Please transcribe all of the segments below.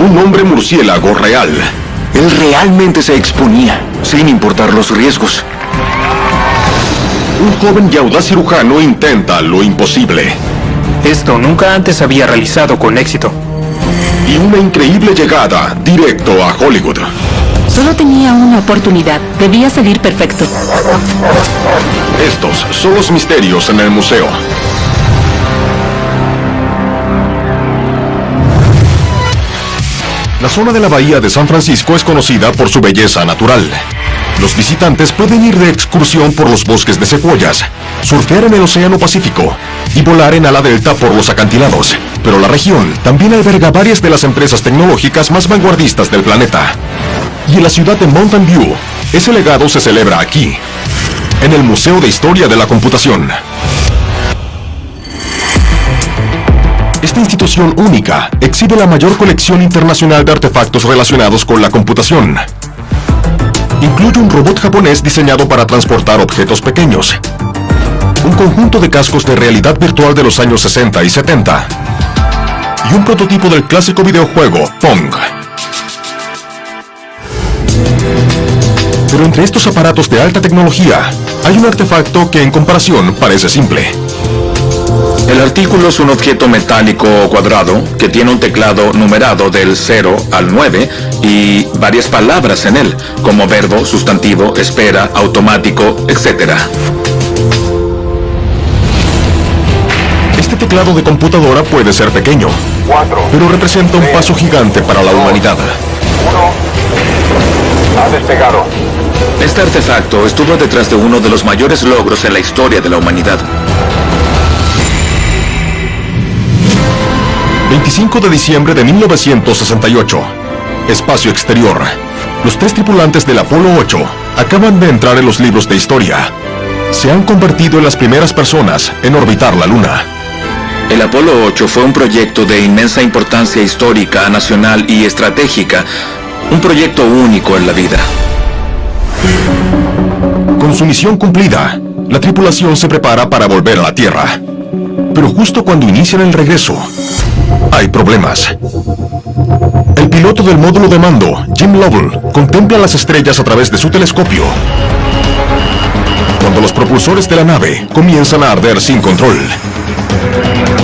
Un hombre murciélago real. Él realmente se exponía, sin importar los riesgos. Un joven y audaz cirujano intenta lo imposible. Esto nunca antes había realizado con éxito. Y una increíble llegada directo a Hollywood. Solo tenía una oportunidad. Debía salir perfecto. Estos son los misterios en el museo. La zona de la bahía de San Francisco es conocida por su belleza natural. Los visitantes pueden ir de excursión por los bosques de secuoyas, surfear en el Océano Pacífico y volar en ala delta por los acantilados. Pero la región también alberga varias de las empresas tecnológicas más vanguardistas del planeta. Y en la ciudad de Mountain View, ese legado se celebra aquí, en el Museo de Historia de la Computación. Esta institución única exhibe la mayor colección internacional de artefactos relacionados con la computación. Incluye un robot japonés diseñado para transportar objetos pequeños, un conjunto de cascos de realidad virtual de los años 60 y 70, y un prototipo del clásico videojuego Pong. Pero entre estos aparatos de alta tecnología, hay un artefacto que en comparación parece simple. El artículo es un objeto metálico cuadrado que tiene un teclado numerado del 0 al 9 y varias palabras en él, como verbo, sustantivo, espera, automático, etc. Este teclado de computadora puede ser pequeño, pero representa un paso gigante para la humanidad. Ha despegado. Este artefacto estuvo detrás de uno de los mayores logros en la historia de la humanidad. 25 de diciembre de 1968. Espacio exterior. Los 3 tripulantes del Apolo 8 acaban de entrar en los libros de historia. Se han convertido en las primeras personas en orbitar la Luna. El Apolo 8 fue un proyecto de inmensa importancia histórica, nacional y estratégica. Un proyecto único en la vida. Con su misión cumplida, la tripulación se prepara para volver a la Tierra. Pero justo cuando inician el regreso, hay problemas. El piloto del módulo de mando, Jim Lovell, contempla las estrellas a través de su telescopio, cuando los propulsores de la nave comienzan a arder sin control.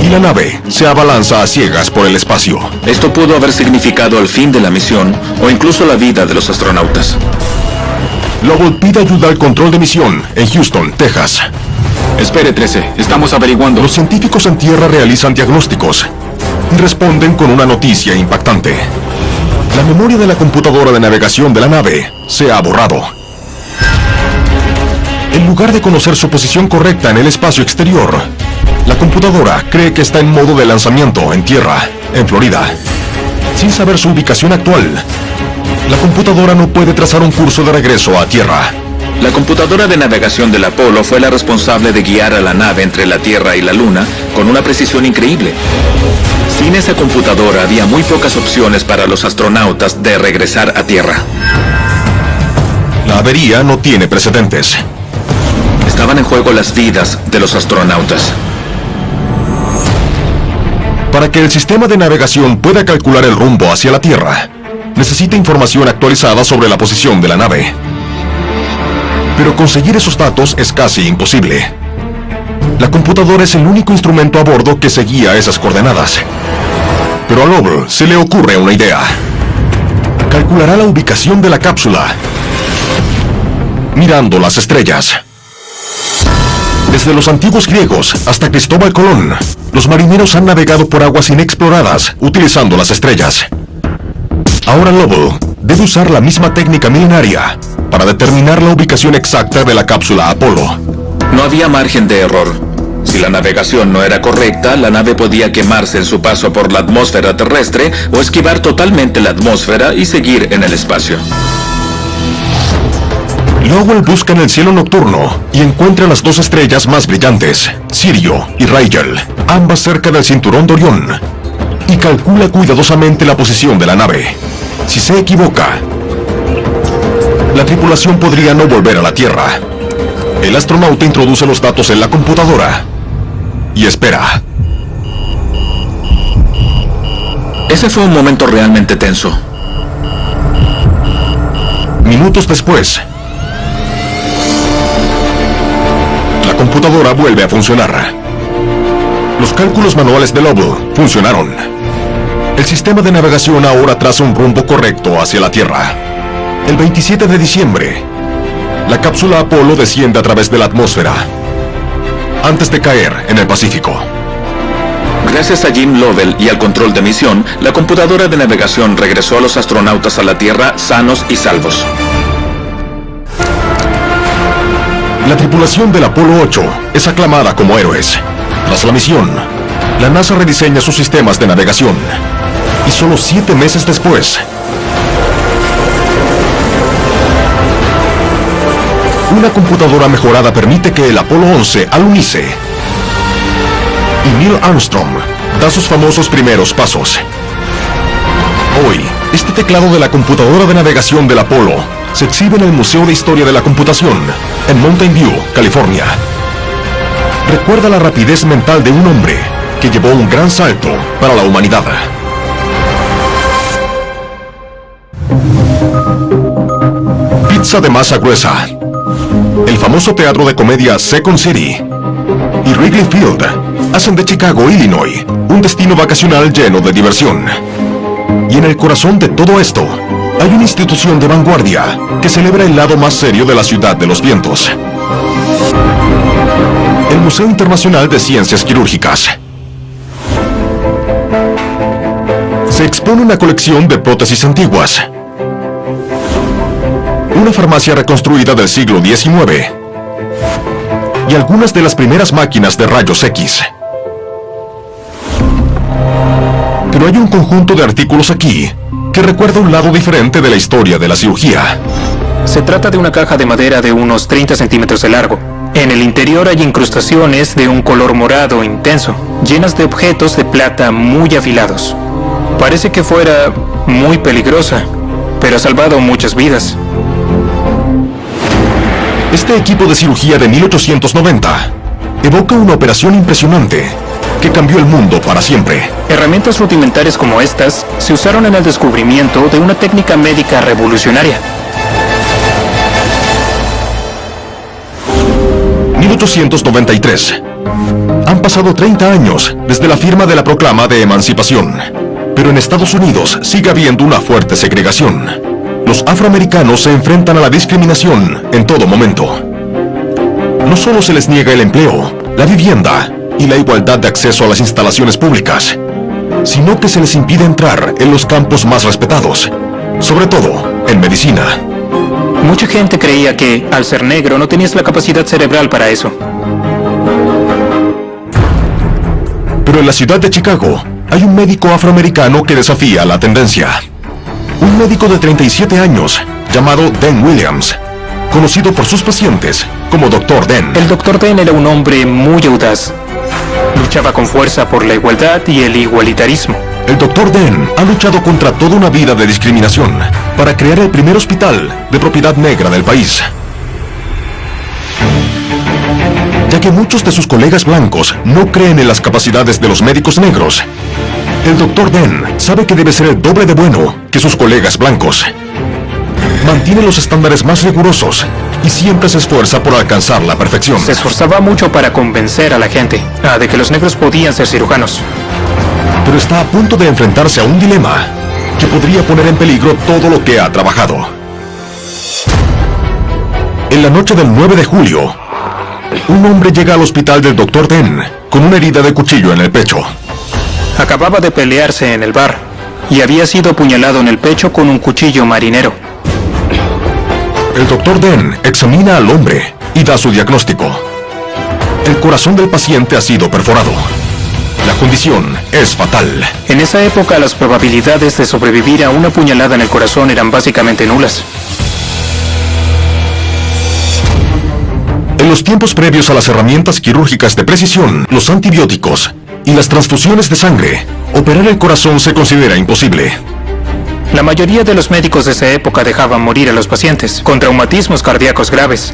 Y la nave se abalanza a ciegas por el espacio. Esto pudo haber significado el fin de la misión o incluso la vida de los astronautas. Lovell pide ayuda al control de misión en Houston, Texas. Espere, 13. Estamos averiguando. Los científicos en tierra realizan diagnósticos y responden con una noticia impactante. La memoria de la computadora de navegación de la nave se ha borrado. En lugar de conocer su posición correcta en el espacio exterior, la computadora cree que está en modo de lanzamiento en tierra, en Florida. Sin saber su ubicación actual, la computadora no puede trazar un curso de regreso a tierra. La computadora de navegación del Apolo fue la responsable de guiar a la nave entre la Tierra y la Luna con una precisión increíble. Sin esa computadora había muy pocas opciones para los astronautas de regresar a Tierra. La avería no tiene precedentes. Estaban en juego las vidas de los astronautas. Para que el sistema de navegación pueda calcular el rumbo hacia la Tierra, necesita información actualizada sobre la posición de la nave. Pero conseguir esos datos es casi imposible. La computadora es el único instrumento a bordo que seguía esas coordenadas. Pero a Lovell se le ocurre una idea. Calculará la ubicación de la cápsula mirando las estrellas. Desde los antiguos griegos hasta Cristóbal Colón, los marineros han navegado por aguas inexploradas utilizando las estrellas. Ahora Lovell debe usar la misma técnica milenaria para determinar la ubicación exacta de la cápsula Apolo. No había margen de error. Si la navegación no era correcta, la nave podía quemarse en su paso por la atmósfera terrestre o esquivar totalmente la atmósfera y seguir en el espacio. Lowell busca en el cielo nocturno y encuentra las 2 estrellas más brillantes, Sirio y Rigel, ambas cerca del cinturón de Orión, y calcula cuidadosamente la posición de la nave. Si se equivoca, la tripulación podría no volver a la Tierra. El astronauta introduce los datos en la computadora y espera. Ese fue un momento realmente tenso. Minutos después, la computadora vuelve a funcionar. Los cálculos manuales de Lovell funcionaron. El sistema de navegación ahora traza un rumbo correcto hacia la Tierra. El 27 de diciembre, la cápsula Apolo desciende a través de la atmósfera, antes de caer en el Pacífico. Gracias a Jim Lovell y al control de misión, la computadora de navegación regresó a los astronautas a la Tierra sanos y salvos. La tripulación del Apolo 8 es aclamada como héroes. Tras la misión, la NASA rediseña sus sistemas de navegación. Y solo 7 meses después, una computadora mejorada permite que el Apolo 11 alunice. Y Neil Armstrong da sus famosos primeros pasos. Hoy, este teclado de la computadora de navegación del Apolo se exhibe en el Museo de Historia de la Computación, en Mountain View, California. Recuerda la rapidez mental de un hombre que llevó un gran salto para la humanidad. Pizza de masa gruesa, el famoso teatro de comedia Second City y Wrigley Field hacen de Chicago, Illinois, un destino vacacional lleno de diversión. Y en el corazón de todo esto, hay una institución de vanguardia que celebra el lado más serio de la ciudad de los vientos. El Museo Internacional de Ciencias Quirúrgicas. Se expone una colección de prótesis antiguas. Una farmacia reconstruida del siglo XIX. Y algunas de las primeras máquinas de rayos X. Pero hay un conjunto de artículos aquí que recuerda un lado diferente de la historia de la cirugía. Se trata de una caja de madera de unos 30 centímetros de largo. En el interior hay incrustaciones de un color morado intenso, llenas de objetos de plata muy afilados. Parece que fuera muy peligrosa, pero ha salvado muchas vidas. Este equipo de cirugía de 1890 evoca una operación impresionante que cambió el mundo para siempre. Herramientas rudimentarias como estas se usaron en el descubrimiento de una técnica médica revolucionaria. 1893. Han pasado 30 años desde la firma de la Proclama de Emancipación, pero en Estados Unidos sigue habiendo una fuerte segregación. Los afroamericanos se enfrentan a la discriminación en todo momento. No solo se les niega el empleo, la vivienda y la igualdad de acceso a las instalaciones públicas, sino que se les impide entrar en los campos más respetados, sobre todo en medicina. Mucha gente creía que, al ser negro, no tenías la capacidad cerebral para eso. Pero en la ciudad de Chicago hay un médico afroamericano que desafía la tendencia. Un médico de 37 años, llamado Den Williams, conocido por sus pacientes como Dr. Den. El Dr. Den era un hombre muy audaz. Luchaba con fuerza por la igualdad y el igualitarismo. El Dr. Den ha luchado contra toda una vida de discriminación para crear el primer hospital de propiedad negra del país. Ya que muchos de sus colegas blancos no creen en las capacidades de los médicos negros, el Dr. Den sabe que debe ser el doble de bueno que sus colegas blancos. Mantiene los estándares más rigurosos y siempre se esfuerza por alcanzar la perfección. Se esforzaba mucho para convencer a la gente de que los negros podían ser cirujanos. Pero está a punto de enfrentarse a un dilema que podría poner en peligro todo lo que ha trabajado. En la noche del 9 de julio, un hombre llega al hospital del Dr. Den con una herida de cuchillo en el pecho. Acababa de pelearse en el bar y había sido apuñalado en el pecho con un cuchillo marinero. El Dr. Den examina al hombre y da su diagnóstico. El corazón del paciente ha sido perforado. La condición es fatal. En esa época las probabilidades de sobrevivir a una puñalada en el corazón eran básicamente nulas. En los tiempos previos a las herramientas quirúrgicas de precisión, los antibióticos y las transfusiones de sangre, operar el corazón se considera imposible. La mayoría de los médicos de esa época dejaban morir a los pacientes con traumatismos cardíacos graves.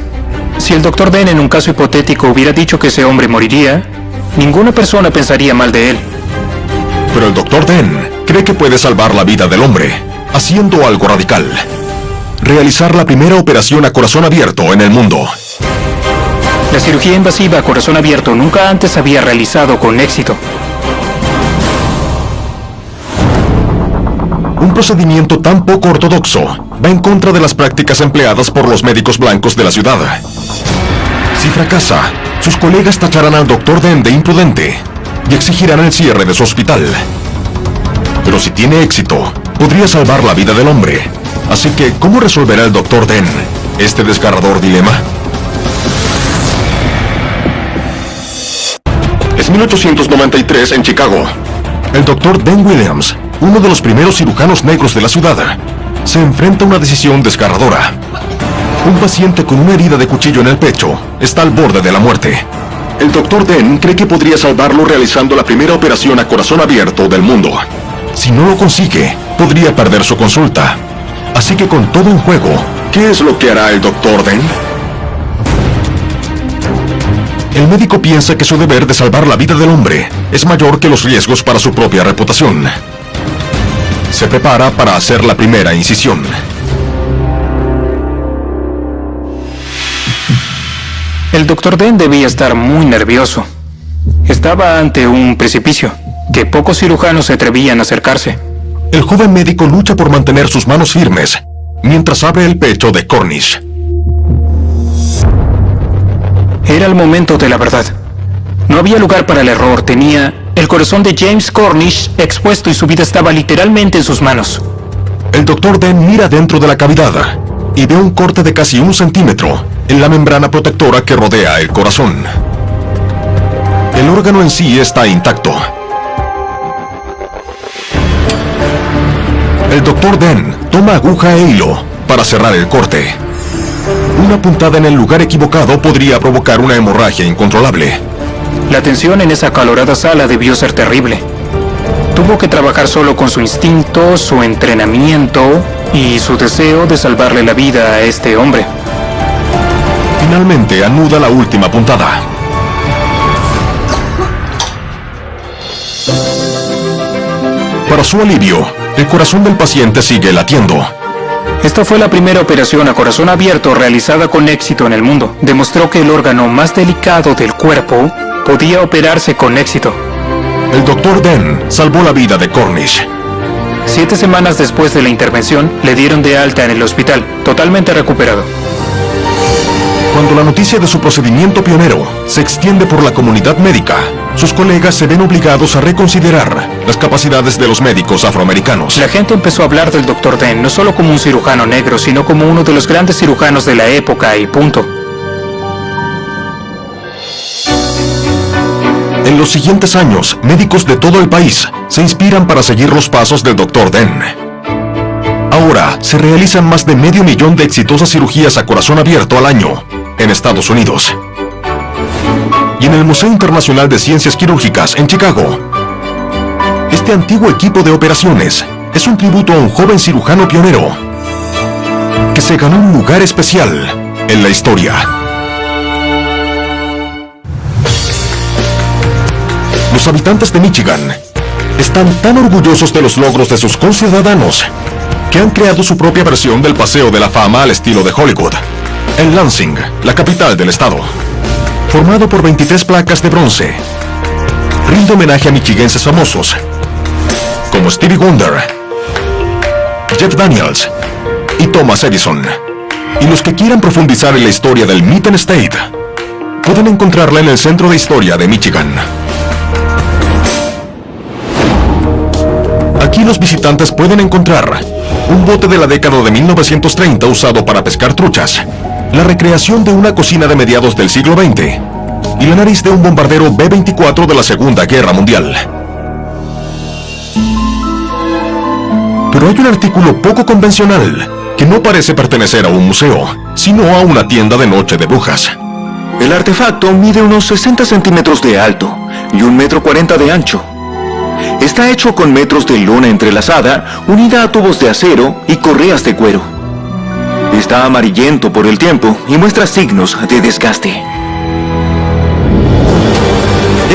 Si el Dr. Den en un caso hipotético hubiera dicho que ese hombre moriría, ninguna persona pensaría mal de él. Pero el Dr. Den cree que puede salvar la vida del hombre, haciendo algo radical. Realizar la primera operación a corazón abierto en el mundo. La cirugía invasiva a corazón abierto nunca antes había realizado con éxito. Un procedimiento tan poco ortodoxo va en contra de las prácticas empleadas por los médicos blancos de la ciudad. Si fracasa, sus colegas tacharán al Dr. Den de imprudente y exigirán el cierre de su hospital. Pero si tiene éxito, podría salvar la vida del hombre. Así que, ¿cómo resolverá el Dr. Den este desgarrador dilema? Es 1893 en Chicago. El Dr. Den Williams, uno de los primeros cirujanos negros de la ciudad, se enfrenta a una decisión desgarradora. Un paciente con una herida de cuchillo en el pecho está al borde de la muerte. El Dr. Den cree que podría salvarlo realizando la primera operación a corazón abierto del mundo. Si no lo consigue, podría perder su consulta. Así que con todo en juego, ¿qué es lo que hará el Dr. Den? El médico piensa que su deber de salvar la vida del hombre es mayor que los riesgos para su propia reputación. Se prepara para hacer la primera incisión. El Dr. Den debía estar muy nervioso. Estaba ante un precipicio, que pocos cirujanos se atrevían a acercarse. El joven médico lucha por mantener sus manos firmes, mientras abre el pecho de Cornish. Era el momento de la verdad. No había lugar para el error. Tenía el corazón de James Cornish expuesto y su vida estaba literalmente en sus manos. El Dr. Den mira dentro de la cavidad y ve un corte de casi 1 centímetro en la membrana protectora que rodea el corazón. El órgano en sí está intacto. El Dr. Den toma aguja e hilo para cerrar el corte. Una puntada en el lugar equivocado podría provocar una hemorragia incontrolable. La tensión en esa acalorada sala debió ser terrible. Tuvo que trabajar solo con su instinto, su entrenamiento y su deseo de salvarle la vida a este hombre. Finalmente anuda la última puntada. Para su alivio, el corazón del paciente sigue latiendo. Esta fue la primera operación a corazón abierto realizada con éxito en el mundo. Demostró que el órgano más delicado del cuerpo podía operarse con éxito. El Dr. Den salvó la vida de Cornish. 7 semanas después de la intervención, le dieron de alta en el hospital, totalmente recuperado. Cuando la noticia de su procedimiento pionero se extiende por la comunidad médica, sus colegas se ven obligados a reconsiderar las capacidades de los médicos afroamericanos. La gente empezó a hablar del Dr. Den no solo como un cirujano negro, sino como uno de los grandes cirujanos de la época y punto. En los siguientes años, médicos de todo el país se inspiran para seguir los pasos del Dr. Den. Ahora se realizan más de 500,000 de exitosas cirugías a corazón abierto al año en Estados Unidos. Y en el Museo Internacional de Ciencias Quirúrgicas en Chicago, este antiguo equipo de operaciones es un tributo a un joven cirujano pionero que se ganó un lugar especial en la historia. Los habitantes de Michigan están tan orgullosos de los logros de sus conciudadanos que han creado su propia versión del Paseo de la Fama al estilo de Hollywood, en Lansing, la capital del estado. Formado por 23 placas de bronce, rinde homenaje a michigenses famosos como Stevie Wonder, Jeff Daniels y Thomas Edison. Y los que quieran profundizar en la historia del Mitten State pueden encontrarla en el Centro de Historia de Michigan. Aquí los visitantes pueden encontrar un bote de la década de 1930 usado para pescar truchas, la recreación de una cocina de mediados del siglo XX y la nariz de un bombardero B-24 de la Segunda Guerra Mundial. Pero hay un artículo poco convencional que no parece pertenecer a un museo, sino a una tienda de noche de brujas. El artefacto mide unos 60 centímetros de alto y 1,40 m de ancho. Está hecho con metros de lona entrelazada, unida a tubos de acero y correas de cuero. Está amarillento por el tiempo y muestra signos de desgaste.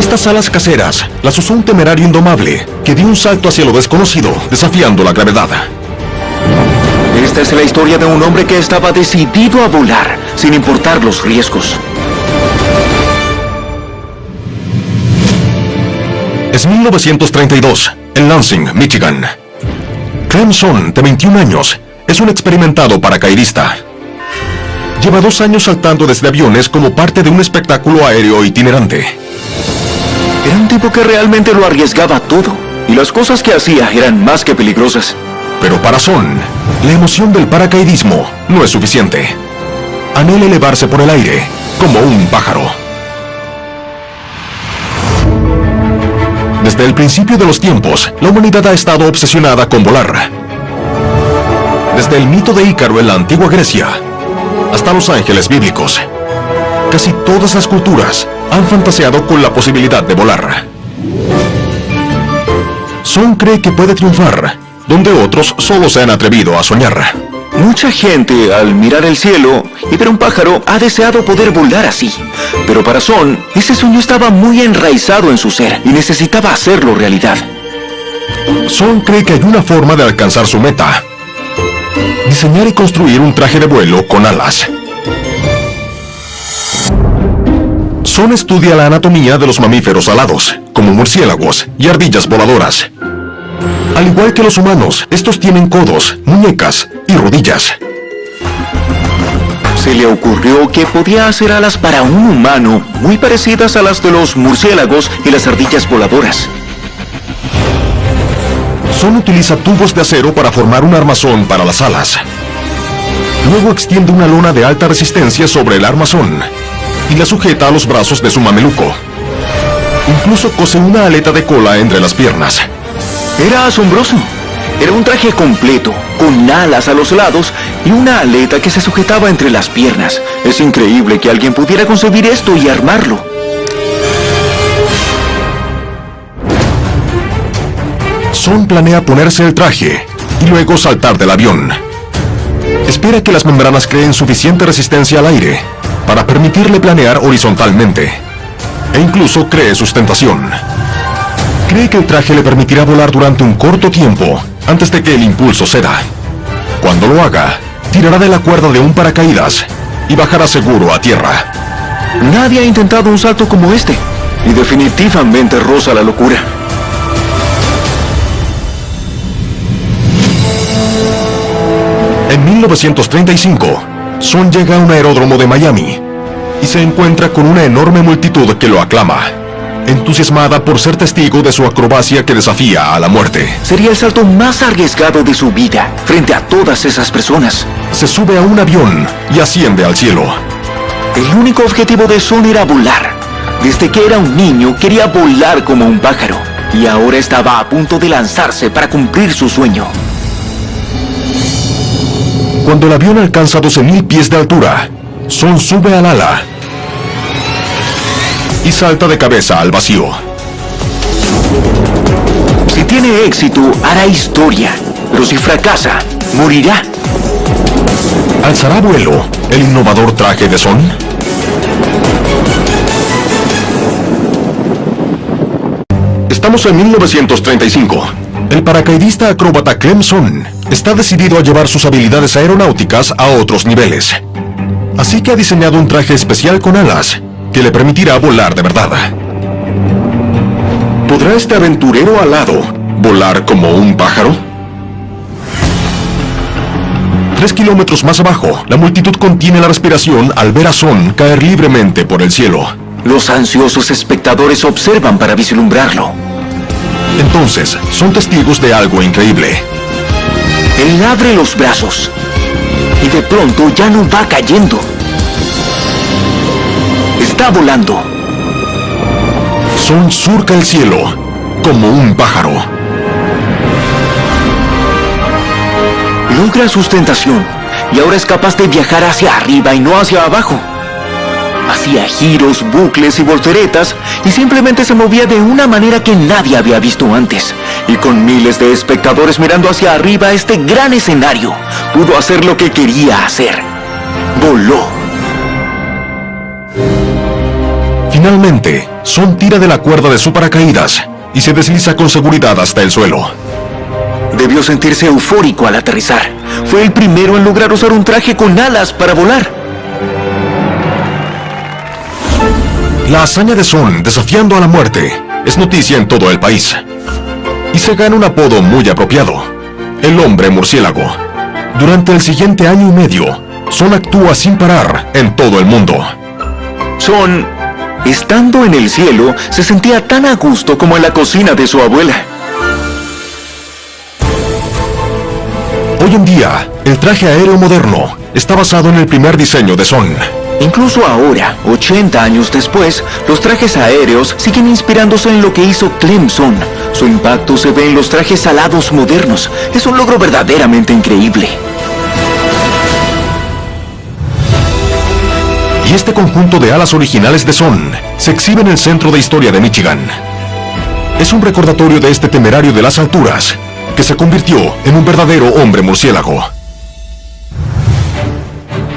Estas alas caseras las usó un temerario indomable que dio un salto hacia lo desconocido, desafiando la gravedad. Esta es la historia de un hombre que estaba decidido a volar, sin importar los riesgos. Es 1932, en Lansing, Michigan. Clem Son, de 21 años, es un experimentado paracaidista. Lleva 2 años saltando desde aviones como parte de un espectáculo aéreo itinerante. Era un tipo que realmente lo arriesgaba todo, y las cosas que hacía eran más que peligrosas. Pero para Son, la emoción del paracaidismo no es suficiente. Anhela elevarse por el aire, como un pájaro. Desde el principio de los tiempos, la humanidad ha estado obsesionada con volar. Desde el mito de Ícaro en la antigua Grecia, hasta los ángeles bíblicos. Casi todas las culturas han fantaseado con la posibilidad de volar. Son cree que puede triunfar, donde otros solo se han atrevido a soñar. Mucha gente, al mirar el cielo y ver un pájaro, ha deseado poder volar así. Pero para Son, ese sueño estaba muy enraizado en su ser y necesitaba hacerlo realidad. Son cree que hay una forma de alcanzar su meta: diseñar y construir un traje de vuelo con alas. Son estudia la anatomía de los mamíferos alados, como murciélagos y ardillas voladoras. Al igual que los humanos, estos tienen codos, muñecas y rodillas. Se le ocurrió que podía hacer alas para un humano muy parecidas a las de los murciélagos y las ardillas voladoras. Son utiliza tubos de acero para formar un armazón para las alas. Luego extiende una lona de alta resistencia sobre el armazón y la sujeta a los brazos de su mameluco. Incluso cose una aleta de cola entre las piernas. Era asombroso. Era un traje completo, con alas a los lados y una aleta que se sujetaba entre las piernas. Es increíble que alguien pudiera concebir esto y armarlo. Son planea ponerse el traje y luego saltar del avión. Espera que las membranas creen suficiente resistencia al aire para permitirle planear horizontalmente. E incluso cree sustentación. Cree que el traje le permitirá volar durante un corto tiempo antes de que el impulso ceda. Cuando lo haga, tirará de la cuerda de un paracaídas y bajará seguro a tierra. Nadie ha intentado un salto como este, y definitivamente roza la locura. En 1935, Son llega a un aeródromo de Miami y se encuentra con una enorme multitud que lo aclama, entusiasmada por ser testigo de su acrobacia que desafía a la muerte. Sería el salto más arriesgado de su vida, frente a todas esas personas. Se sube a un avión y asciende al cielo. El único objetivo de Son era volar. Desde que era un niño quería volar como un pájaro, y ahora estaba a punto de lanzarse para cumplir su sueño. Cuando el avión alcanza 12.000 pies de altura, Son sube al ala y salta de cabeza al vacío. Si tiene éxito, hará historia, pero si fracasa, morirá. ¿Alzará vuelo el innovador traje de Son? Estamos en 1935. El paracaidista acróbata Clem Son está decidido a llevar sus habilidades aeronáuticas a otros niveles. Así que ha diseñado un traje especial con alas que le permitirá volar de verdad. ¿Podrá este aventurero alado volar como un pájaro? 3 kilómetros más abajo, la multitud contiene la respiración al ver a Son caer libremente por el cielo. Los ansiosos espectadores observan para vislumbrarlo. Entonces, son testigos de algo increíble. Él abre los brazos y de pronto ya no va cayendo. Está volando. Son surca el cielo como un pájaro. Logra sustentación y ahora es capaz de viajar hacia arriba y no hacia abajo. Hacía giros, bucles y volteretas y simplemente se movía de una manera que nadie había visto antes. Y con miles de espectadores mirando hacia arriba este gran escenario, pudo hacer lo que quería hacer. Voló. Finalmente, Son tira de la cuerda de su paracaídas y se desliza con seguridad hasta el suelo. Debió sentirse eufórico al aterrizar. Fue el primero en lograr usar un traje con alas para volar. La hazaña de Son desafiando a la muerte es noticia en todo el país. Y se gana un apodo muy apropiado: el hombre murciélago. Durante el siguiente año y medio, Son actúa sin parar en todo el mundo. Son, estando en el cielo, se sentía tan a gusto como en la cocina de su abuela. Hoy en día, el traje aéreo moderno está basado en el primer diseño de Son. Incluso ahora, 80 años después, los trajes aéreos siguen inspirándose en lo que hizo Clem Son. Su impacto se ve en los trajes alados modernos. Es un logro verdaderamente increíble. Y este conjunto de alas originales de Son se exhibe en el Centro de Historia de Michigan. Es un recordatorio de este temerario de las alturas que se convirtió en un verdadero hombre murciélago.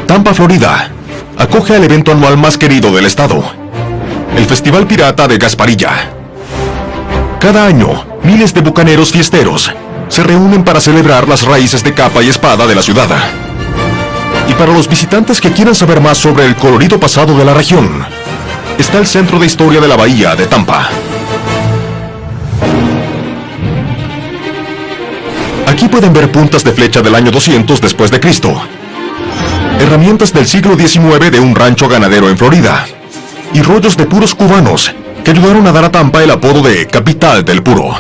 Tampa, Florida, acoge al evento anual más querido del estado, el Festival Pirata de Gasparilla. Cada año, miles de bucaneros fiesteros se reúnen para celebrar las raíces de capa y espada de la ciudad. Y para los visitantes que quieran saber más sobre el colorido pasado de la región, está el Centro de Historia de la Bahía de Tampa. Aquí pueden ver puntas de flecha del año 200 después de Cristo, herramientas del siglo XIX de un rancho ganadero en Florida, y rollos de puros cubanos que ayudaron a dar a Tampa el apodo de capital del puro.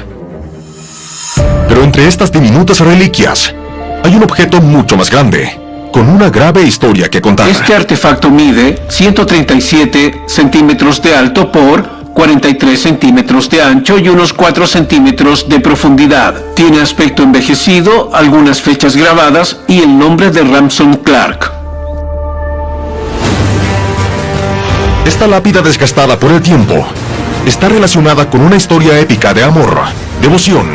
Pero entre estas diminutas reliquias, hay un objeto mucho más grande, con una grave historia que contar. Este artefacto mide 137 centímetros de alto por 43 centímetros de ancho y unos 4 centímetros de profundidad. Tiene aspecto envejecido, algunas fechas grabadas y el nombre de Ramson Clark. Esta lápida desgastada por el tiempo está relacionada con una historia épica de amor, devoción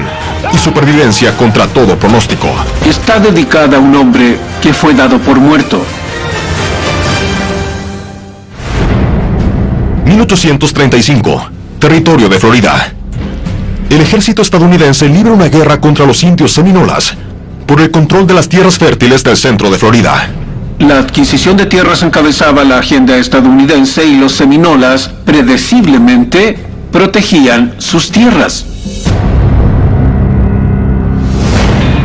y supervivencia contra todo pronóstico. Está dedicada a un hombre que fue dado por muerto. 1835, territorio de Florida. El ejército estadounidense libra una guerra contra los indios seminolas por el control de las tierras fértiles del centro de Florida. La adquisición de tierras encabezaba la agenda estadounidense y los seminolas, predeciblemente, protegían sus tierras.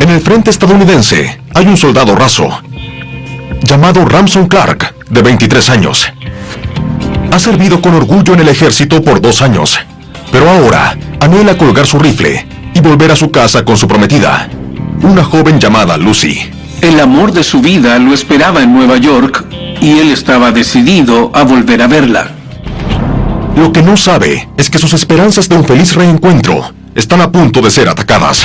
En el frente estadounidense hay un soldado raso, llamado Ramson Clark, de 23 años. Ha servido con orgullo en el ejército por 2 años, pero ahora anhela colgar su rifle y volver a su casa con su prometida, una joven llamada Lucy. El amor de su vida lo esperaba en Nueva York y él estaba decidido a volver a verla. Lo que no sabe es que sus esperanzas de un feliz reencuentro están a punto de ser atacadas.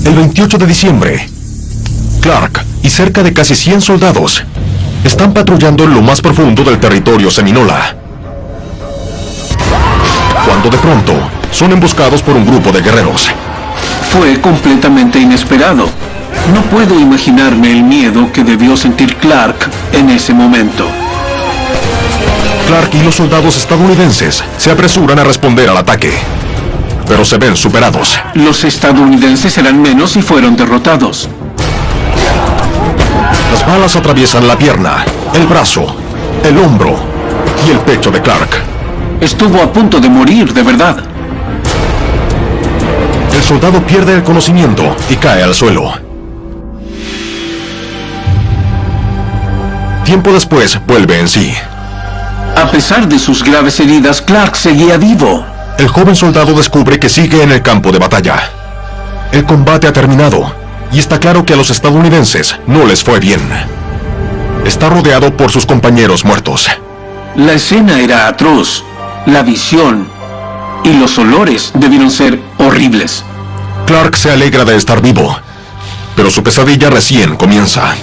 El 28 de diciembre, Clark y cerca de casi 100 soldados están patrullando en lo más profundo del territorio seminola, cuando de pronto son emboscados por un grupo de guerreros. Fue completamente inesperado. No puedo imaginarme el miedo que debió sentir Clark en ese momento. Clark y los soldados estadounidenses se apresuran a responder al ataque, pero se ven superados. Los estadounidenses eran menos y fueron derrotados. Las balas atraviesan la pierna, el brazo, el hombro y el pecho de Clark. Estuvo a punto de morir, de verdad. El soldado pierde el conocimiento y cae al suelo. Tiempo después vuelve en sí. A pesar de sus graves heridas, Clark seguía vivo. El joven soldado descubre que sigue en el campo de batalla. El combate ha terminado y está claro que a los estadounidenses no les fue bien. Está rodeado por sus compañeros muertos. La escena era atroz. La visión y los olores debieron ser horribles. Clark se alegra de estar vivo, pero su pesadilla recién comienza.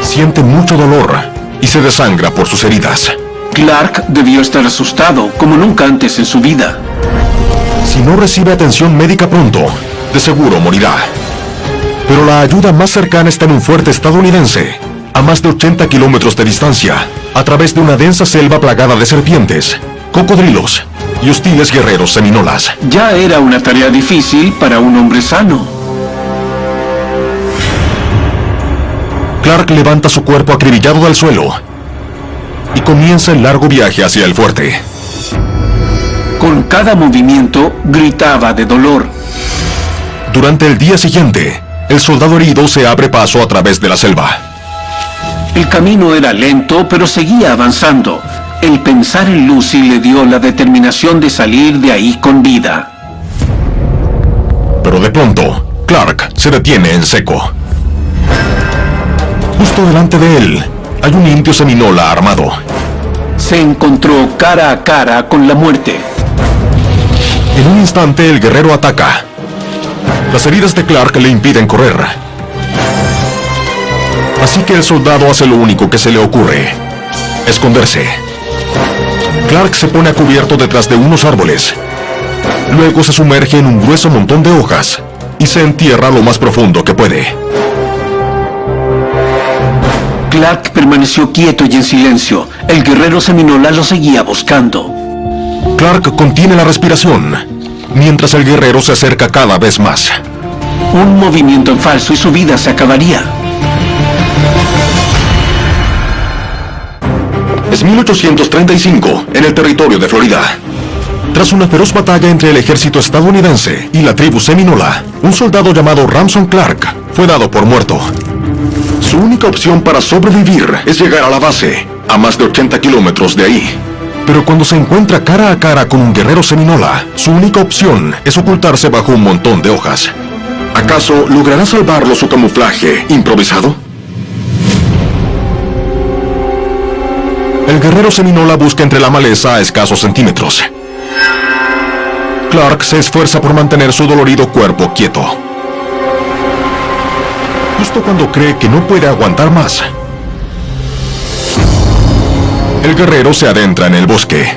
Siente mucho dolor y se desangra por sus heridas. Clark debió estar asustado como nunca antes en su vida. Si no recibe atención médica pronto, de seguro morirá. Pero la ayuda más cercana está en un fuerte estadounidense, a más de 80 kilómetros de distancia, a través de una densa selva plagada de serpientes, cocodrilos y hostiles guerreros seminolas. Ya era una tarea difícil para un hombre sano. Clark levanta su cuerpo acribillado del suelo y comienza el largo viaje hacia el fuerte. Con cada movimiento gritaba de dolor. Durante el día siguiente, el soldado herido se abre paso a través de la selva. El camino era lento, pero seguía avanzando. El pensar en Lucy le dio la determinación de salir de ahí con vida. Pero de pronto, Clark se detiene en seco. Justo delante de él, hay un indio seminola armado. Se encontró cara a cara con la muerte. En un instante, el guerrero ataca. Las heridas de Clark le impiden correr. Así que el soldado hace lo único que se le ocurre: esconderse. Clark se pone a cubierto detrás de unos árboles. Luego se sumerge en un grueso montón de hojas y se entierra lo más profundo que puede. Clark permaneció quieto y en silencio. El guerrero seminola lo seguía buscando. Clark contiene la respiración, mientras el guerrero se acerca cada vez más. Un movimiento en falso y su vida se acabaría. Es 1835, en el territorio de Florida. Tras una feroz batalla entre el ejército estadounidense y la tribu seminola, un soldado llamado Ramson Clark fue dado por muerto. Su única opción para sobrevivir es llegar a la base, a más de 80 kilómetros de ahí. Pero cuando se encuentra cara a cara con un guerrero seminola, su única opción es ocultarse bajo un montón de hojas. ¿Acaso logrará salvarlo su camuflaje improvisado? El guerrero seminola busca entre la maleza a escasos centímetros. Clark se esfuerza por mantener su dolorido cuerpo quieto. Justo cuando cree que no puede aguantar más, el guerrero se adentra en el bosque.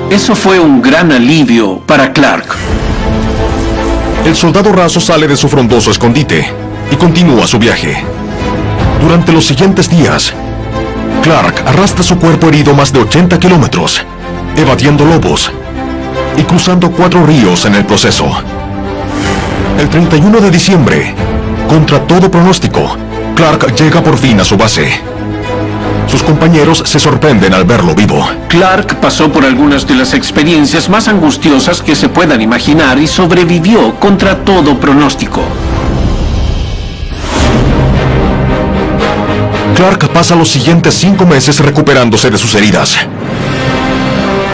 Eso fue un gran alivio para Clark. El soldado raso sale de su frondoso escondite y continúa su viaje. Durante los siguientes días, Clark arrastra su cuerpo herido más de 80 kilómetros, evadiendo lobos y cruzando 4 ríos en el proceso. El 31 de diciembre, contra todo pronóstico, Clark llega por fin a su base. Sus compañeros se sorprenden al verlo vivo. Clark pasó por algunas de las experiencias más angustiosas que se puedan imaginar y sobrevivió contra todo pronóstico. Clark pasa los siguientes 5 meses recuperándose de sus heridas,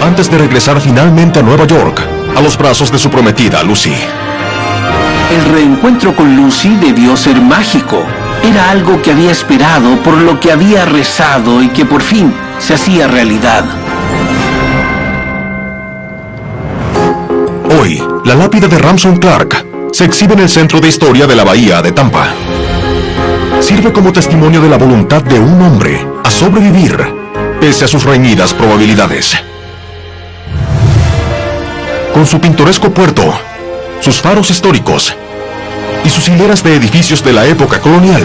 antes de regresar finalmente a Nueva York, a los brazos de su prometida Lucy. El reencuentro con Lucy debió ser mágico. Era algo que había esperado, por lo que había rezado y que por fin se hacía realidad. Hoy, la lápida de Ramson Clark se exhibe en el Centro de Historia de la Bahía de Tampa. Sirve como testimonio de la voluntad de un hombre a sobrevivir, pese a sus reñidas probabilidades. Con su pintoresco puerto, sus faros históricos y sus hileras de edificios de la época colonial,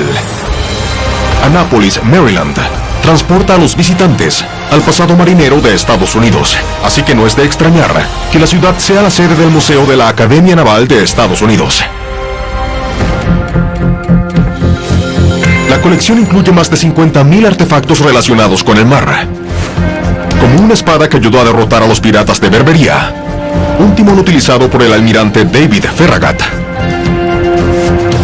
Annapolis, Maryland, transporta a los visitantes al pasado marinero de Estados Unidos. Así que no es de extrañar que la ciudad sea la sede del Museo de la Academia Naval de Estados Unidos. La colección incluye más de 50,000 artefactos relacionados con el mar, como una espada que ayudó a derrotar a los piratas de Berbería, un timón utilizado por el almirante David Farragut,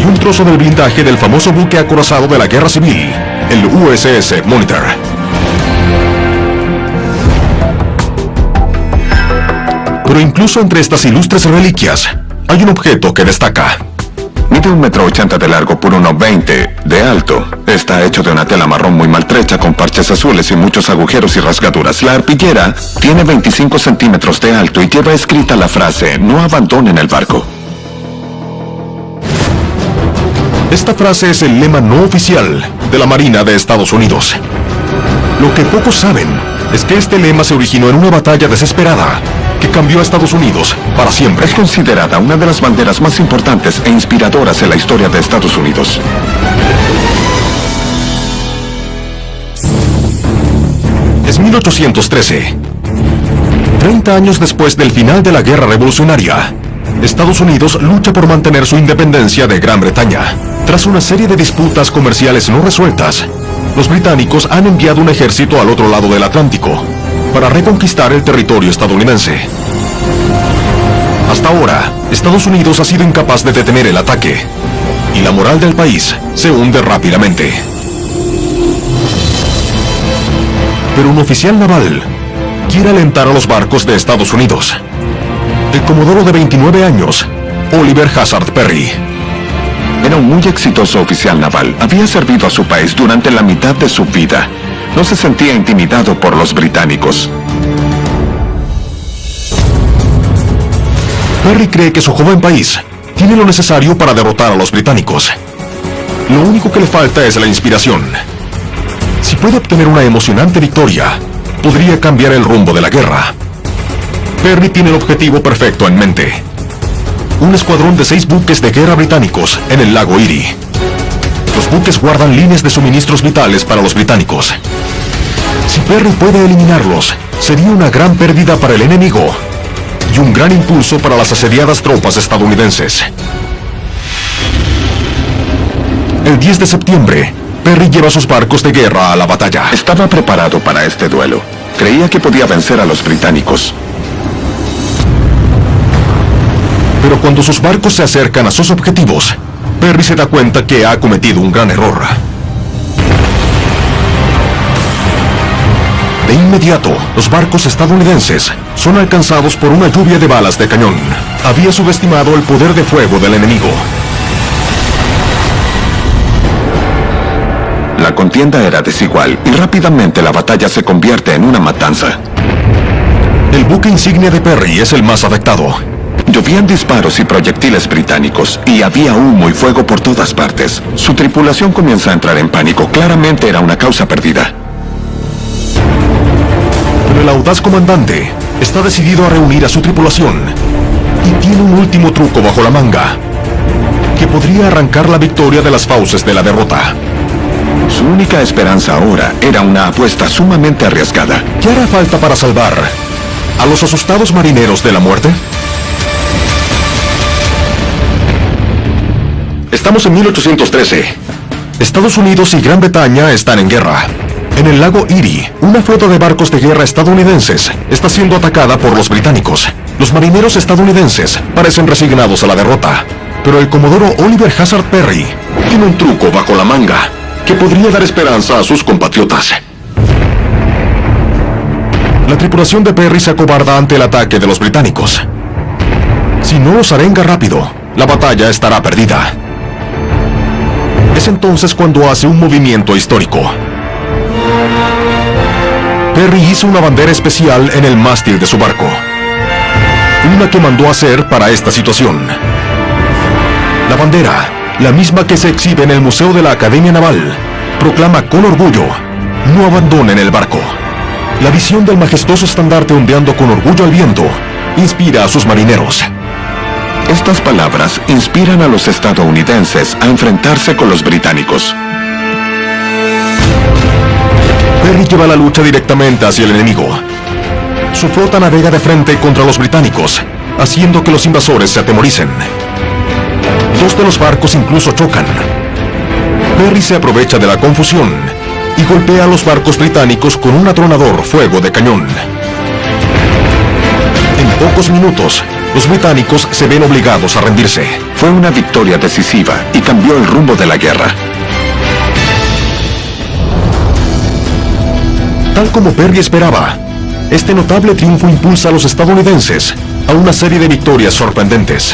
y un trozo del blindaje del famoso buque acorazado de la Guerra Civil, el USS Monitor. Pero incluso entre estas ilustres reliquias, hay un objeto que destaca. Mide 1,80 m de largo por 1,20 m de alto. Está hecho de una tela marrón muy maltrecha con parches azules y muchos agujeros y rasgaduras. La arpillera tiene 25 centímetros de alto y lleva escrita la frase: "No abandonen el barco". Esta frase es el lema no oficial de la Marina de Estados Unidos. Lo que pocos saben es que este lema se originó en una batalla desesperada que cambió a Estados Unidos para siempre. Es considerada una de las banderas más importantes e inspiradoras en la historia de Estados Unidos. Es 1813. 30 años después del final de la Guerra Revolucionaria, Estados Unidos lucha por mantener su independencia de Gran Bretaña. Tras una serie de disputas comerciales no resueltas, los británicos han enviado un ejército al otro lado del Atlántico para reconquistar el territorio estadounidense. Hasta ahora, Estados Unidos ha sido incapaz de detener el ataque, y la moral del país se hunde rápidamente. Pero un oficial naval quiere alentar a los barcos de Estados Unidos. El comodoro de 29 años, Oliver Hazard Perry. Era un muy exitoso oficial naval. Había servido a su país durante la mitad de su vida. No se sentía intimidado por los británicos. Perry cree que su joven país tiene lo necesario para derrotar a los británicos. Lo único que le falta es la inspiración. Si puede obtener una emocionante victoria, podría cambiar el rumbo de la guerra. Perry tiene el objetivo perfecto en mente: un escuadrón de 6 buques de guerra británicos en el lago Erie. Los buques guardan líneas de suministros vitales para los británicos. Si Perry puede eliminarlos, sería una gran pérdida para el enemigo y un gran impulso para las asediadas tropas estadounidenses. El 10 de septiembre, Perry lleva sus barcos de guerra a la batalla. Estaba preparado para este duelo. Creía que podía vencer a los británicos. Pero cuando sus barcos se acercan a sus objetivos, Perry se da cuenta que ha cometido un gran error. De inmediato, los barcos estadounidenses son alcanzados por una lluvia de balas de cañón. Había subestimado el poder de fuego del enemigo. La contienda era desigual y rápidamente la batalla se convierte en una matanza. El buque insignia de Perry es el más afectado. Llovían disparos y proyectiles británicos y había humo y fuego por todas partes. Su tripulación comienza a entrar en pánico. Claramente era una causa perdida. Pero el audaz comandante está decidido a reunir a su tripulación y tiene un último truco bajo la manga que podría arrancar la victoria de las fauces de la derrota. Su única esperanza ahora era una apuesta sumamente arriesgada. ¿Qué hará falta para salvar a los asustados marineros de la muerte? Estamos en 1813. Estados Unidos y Gran Bretaña están en guerra. En el lago Erie, una flota de barcos de guerra estadounidenses está siendo atacada por los británicos. Los marineros estadounidenses parecen resignados a la derrota, pero el comodoro Oliver Hazard Perry tiene un truco bajo la manga que podría dar esperanza a sus compatriotas. La tripulación de Perry se acobarda ante el ataque de los británicos. Si no los arenga rápido, la batalla estará perdida. Es entonces cuando hace un movimiento histórico. Perry hizo una bandera especial en el mástil de su barco, una que mandó hacer para esta situación. La bandera, la misma que se exhibe en el Museo de la Academia Naval, proclama con orgullo: no abandonen el barco. La visión del majestuoso estandarte ondeando con orgullo al viento inspira a sus marineros. Estas palabras inspiran a los estadounidenses a enfrentarse con los británicos. Perry lleva la lucha directamente hacia el enemigo. Su flota navega de frente contra los británicos, haciendo que los invasores se atemoricen. 2 de los barcos incluso chocan. Perry se aprovecha de la confusión y golpea a los barcos británicos con un atronador fuego de cañón. En pocos minutos, los británicos se ven obligados a rendirse. Fue una victoria decisiva y cambió el rumbo de la guerra. Tal como Perry esperaba, este notable triunfo impulsa a los estadounidenses a una serie de victorias sorprendentes.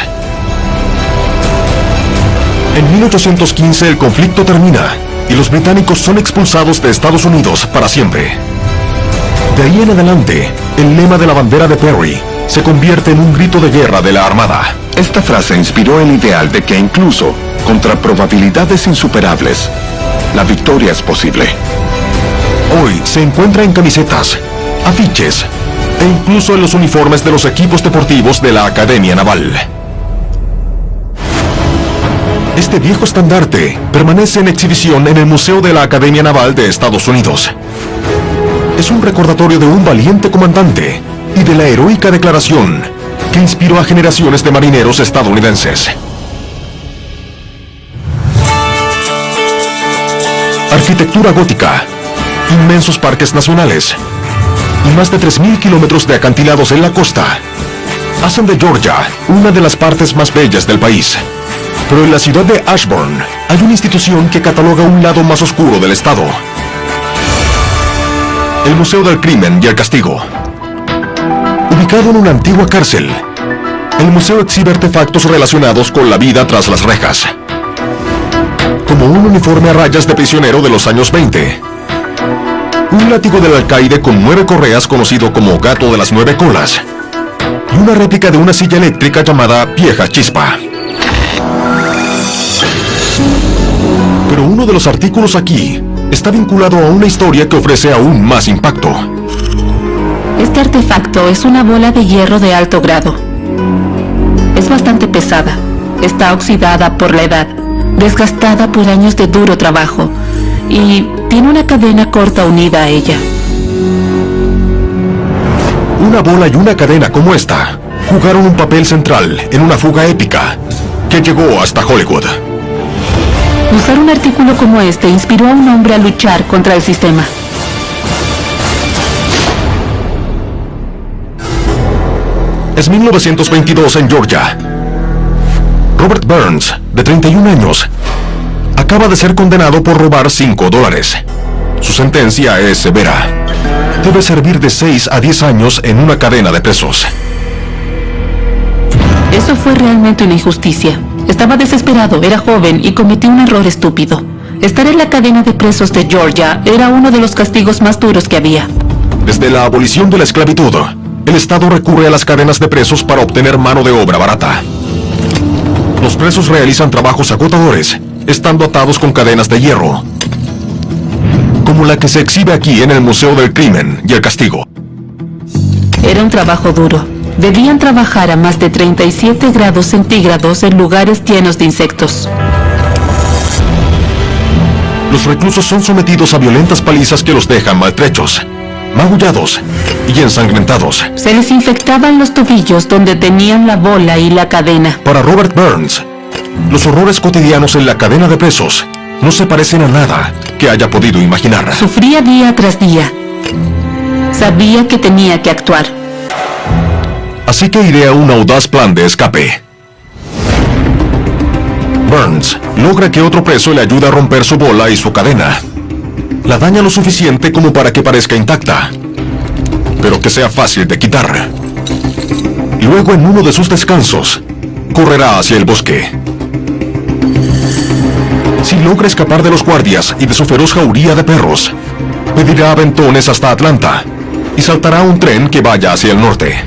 En 1815 el conflicto termina y los británicos son expulsados de Estados Unidos para siempre. De ahí en adelante, el lema de la bandera de Perry se convierte en un grito de guerra de la Armada. Esta frase inspiró el ideal de que incluso contra probabilidades insuperables, la victoria es posible. Hoy se encuentra en camisetas, afiches e incluso en los uniformes de los equipos deportivos de la Academia Naval. Este viejo estandarte permanece en exhibición en el Museo de la Academia Naval de Estados Unidos. es un recordatorio de un valiente comandante y de la heroica declaración que inspiró a generaciones de marineros estadounidenses. Arquitectura gótica, inmensos parques nacionales y más de 3.000 kilómetros de acantilados en la costa hacen de Georgia una de las partes más bellas del país. Pero en la ciudad de Ashburn hay una institución que cataloga un lado más oscuro del estado: el Museo del Crimen y el Castigo. Ubicado en una antigua cárcel, el museo exhibe artefactos relacionados con la vida tras las rejas, como un uniforme a rayas de prisionero de los años 20, un látigo del alcaide con 9 correas conocido como Gato de las 9 colas, y una réplica de una silla eléctrica llamada Vieja Chispa. Pero uno de los artículos aquí está vinculado a una historia que ofrece aún más impacto. Este artefacto es una bola de hierro de alto grado. Es bastante pesada, está oxidada por la edad, desgastada por años de duro trabajo, y tiene una cadena corta unida a ella. Una bola y una cadena como esta jugaron un papel central en una fuga épica que llegó hasta Hollywood. Usar un artículo como este inspiró a un hombre a luchar contra el sistema. Es 1922 en Georgia. Robert Burns, de 31 años, acaba de ser condenado por robar $5. Su sentencia es severa. Debe servir de 6 a 10 años en una cadena de presos. Eso fue realmente una injusticia. Estaba desesperado, era joven y cometió un error estúpido. Estar en la cadena de presos de Georgia era uno de los castigos más duros que había. Desde la abolición de la esclavitud, el Estado recurre a las cadenas de presos para obtener mano de obra barata. Los presos realizan trabajos agotadores, estando atados con cadenas de hierro, como la que se exhibe aquí en el Museo del Crimen y el Castigo. Era un trabajo duro. Debían trabajar a más de 37 grados centígrados en lugares llenos de insectos. Los reclusos son sometidos a violentas palizas que los dejan maltrechos, magullados y ensangrentados. Se les infectaban los tobillos donde tenían la bola y la cadena. Para Robert Burns, los horrores cotidianos en la cadena de presos no se parecen a nada que haya podido imaginar. Sufría día tras día. Sabía que tenía que actuar. Así que idea un audaz plan de escape. Burns logra que otro preso le ayude a romper su bola y su cadena. La daña lo suficiente como para que parezca intacta, pero que sea fácil de quitar. Luego, en uno de sus descansos, correrá hacia el bosque. Si logra escapar de los guardias y de su feroz jauría de perros, pedirá aventones hasta Atlanta y saltará a un tren que vaya hacia el norte.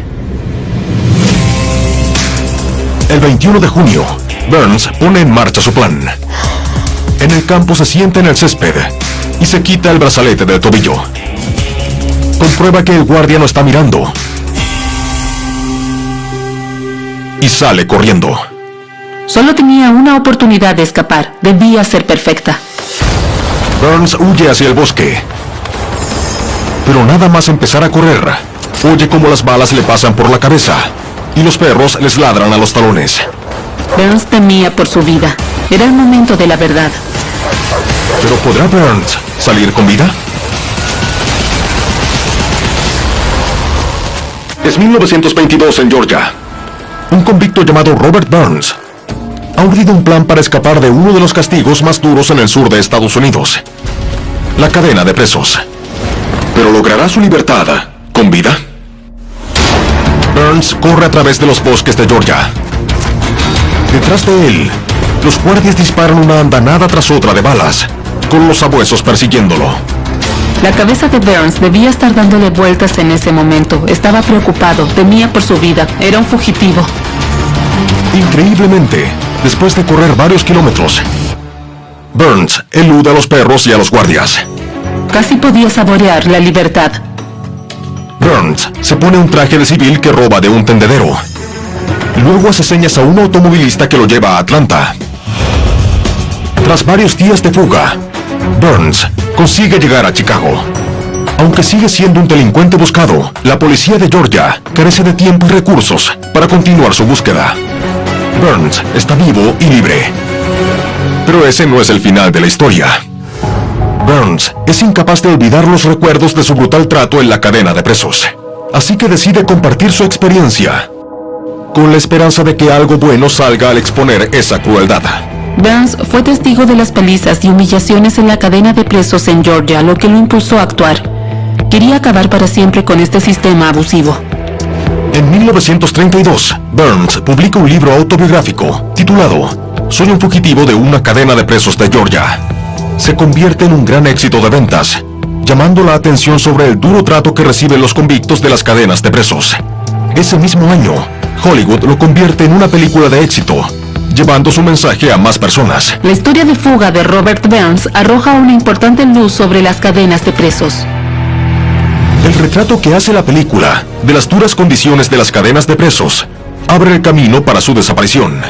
El 21 de junio, Burns pone en marcha su plan. En el campo se sienta en el césped y se quita el brazalete del tobillo. Comprueba que el guardia no está mirando y sale corriendo. Solo tenía una oportunidad de escapar. Debía ser perfecta. Burns huye hacia el bosque, pero nada más empezar a correr, oye cómo las balas le pasan por la cabeza y los perros les ladran a los talones. Burns temía por su vida. Era el momento de la verdad. ¿Pero podrá Burns salir con vida? Es 1922 en Georgia. Un convicto llamado Robert Burns ha urdido un plan para escapar de uno de los castigos más duros en el sur de Estados Unidos: la cadena de presos. ¿Pero logrará su libertad con vida? Burns corre a través de los bosques de Georgia. Detrás de él, los guardias disparan una andanada tras otra de balas, con los sabuesos persiguiéndolo. La cabeza de Burns debía estar dándole vueltas en ese momento. Estaba preocupado, temía por su vida. Era un fugitivo. Increíblemente, después de correr varios kilómetros, Burns elude a los perros y a los guardias. Casi podía saborear la libertad. Burns se pone un traje de civil que roba de un tendedero. Luego hace señas a un automovilista que lo lleva a Atlanta. Tras varios días de fuga, Burns consigue llegar a Chicago. Aunque sigue siendo un delincuente buscado, la policía de Georgia carece de tiempo y recursos para continuar su búsqueda. Burns está vivo y libre. Pero ese no es el final de la historia. Burns es incapaz de olvidar los recuerdos de su brutal trato en la cadena de presos. Así que decide compartir su experiencia, con la esperanza de que algo bueno salga al exponer esa crueldad. Burns fue testigo de las palizas y humillaciones en la cadena de presos en Georgia, lo que lo impulsó a actuar. Quería acabar para siempre con este sistema abusivo. En 1932, Burns publica un libro autobiográfico titulado Soy un fugitivo de una cadena de presos de Georgia. Se convierte en un gran éxito de ventas, llamando la atención sobre el duro trato que reciben los convictos de las cadenas de presos. Ese mismo año, Hollywood lo convierte en una película de éxito, llevando su mensaje a más personas. La historia de fuga de Robert Burns arroja una importante luz sobre las cadenas de presos. El retrato que hace la película de las duras condiciones de las cadenas de presos abre el camino para su desaparición.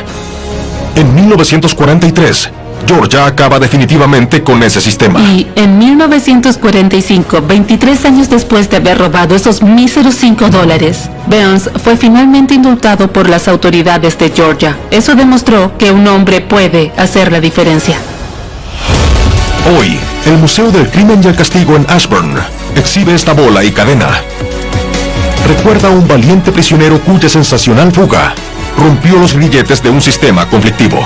En 1943, Georgia acaba definitivamente con ese sistema. Y en 1945, 23 años después de haber robado esos míseros $5, Burns fue finalmente indultado por las autoridades de Georgia. Eso demostró que un hombre puede hacer la diferencia. Hoy, el Museo del Crimen y el Castigo en Ashburn exhibe esta bola y cadena. Recuerda a un valiente prisionero cuya sensacional fuga rompió los grilletes de un sistema conflictivo.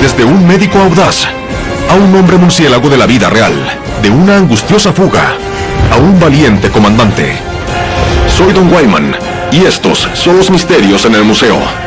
Desde un médico audaz a un hombre murciélago de la vida real, de una angustiosa fuga a un valiente comandante. Soy Don Wyman y estos son los misterios en el museo.